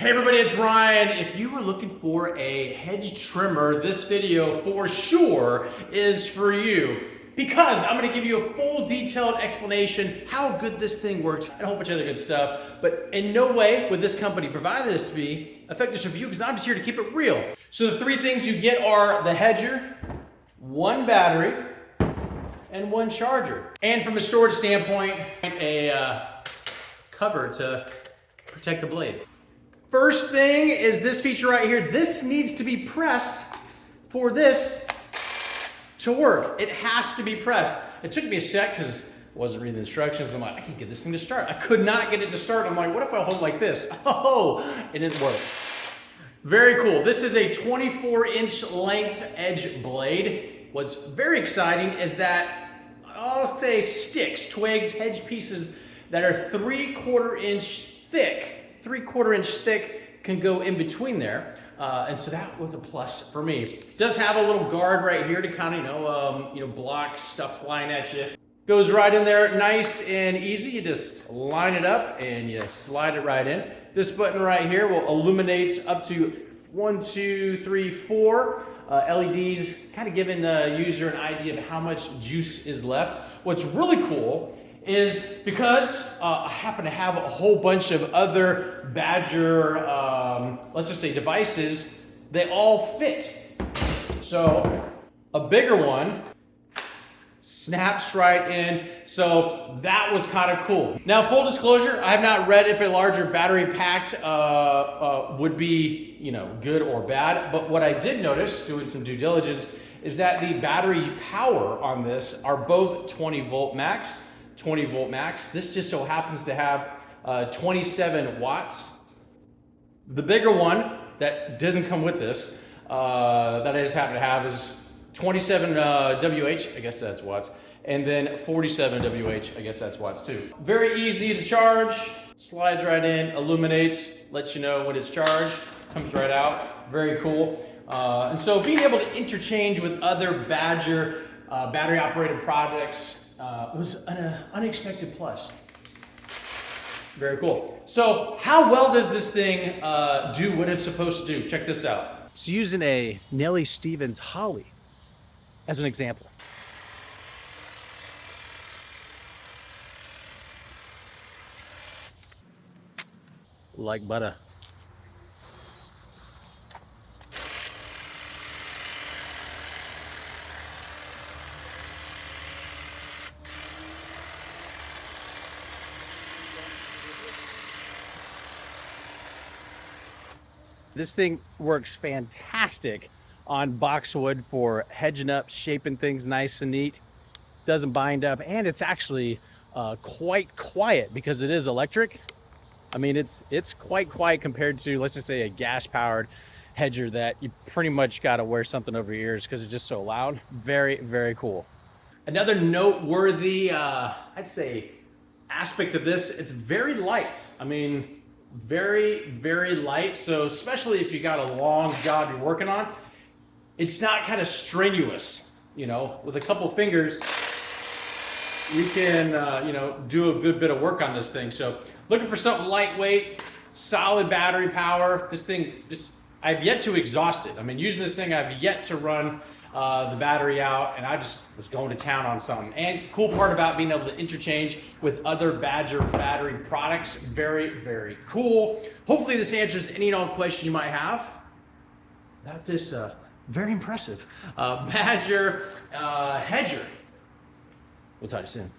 Hey everybody, it's Ryan. If you were looking for a hedge trimmer, this video for sure is for you, because I'm going to give you a full detailed explanation how good this thing works and a whole bunch of other good stuff. But in no way would this company provide this to me affect this review, because I'm just here to keep it real. So the three things you get are the hedger, one battery, and one charger. And from a storage standpoint, a cover to protect the blade. First thing is this feature right here. This needs to be pressed for this to work. It has to be pressed. It took me a sec because I wasn't reading the instructions. I'm like, I can't get this thing to start. I could not get it to start. I'm like, what if I hold it like this? Oh, it didn't work. Very cool. This is a 24-inch length edge blade. What's very exciting is that, I'll say sticks, twigs, hedge pieces that are 3/4 inch thick. 3/4 inch thick can go in between there, and so that was a plus for me. It does have a little guard right here to kind of block stuff flying at you. Goes right in there, nice and easy. You just line it up and you slide it right in. This button right here will illuminate up to 1, 2, 3, 4 LEDs, kind of giving the user an idea of how much juice is left. What's really cool is because I happen to have a whole bunch of other Badger, let's just say devices, they all fit. So a bigger one snaps right in. So that was kind of cool. Now, full disclosure, I have not read if a larger battery packed would be, good or bad. But what I did notice, doing some due diligence, is that the battery power on this are both 20 volt max. 20 volt max. This just so happens to have 27 watts. The bigger one that doesn't come with this, that I just happen to have, is 27 WH, I guess that's watts, and then 47 WH, I guess that's watts too. Very easy to charge, slides right in, illuminates, lets you know when it's charged, comes right out, very cool. And so being able to interchange with other Badger battery operated products was an unexpected plus. Very cool. So how well does this thing do what it's supposed to do? Check this out. So using a Nellie Stevens Holly as an example. Like butter. This thing works fantastic on boxwood for hedging up, shaping things nice and neat. Doesn't bind up, and it's actually quite quiet because it is electric. I mean, it's quite quiet compared to, let's just say, a gas-powered hedger that you pretty much got to wear something over your ears because it's just so loud. Very, very cool. Another noteworthy, I'd say, aspect of this, it's very light. I mean, very, very light. So especially if you got a long job you're working on, it's not kind of strenuous. With a couple fingers, you can, do a good bit of work on this thing. So looking for something lightweight, solid battery power. This thing I've yet to exhaust it. I mean, using this thing, I've yet to run the battery out, and I just was going to town on something. And cool part about being able to interchange with other Badger battery products, very, very cool. Hopefully this answers any and all questions you might have about this very impressive Badger hedger. We'll talk to you soon.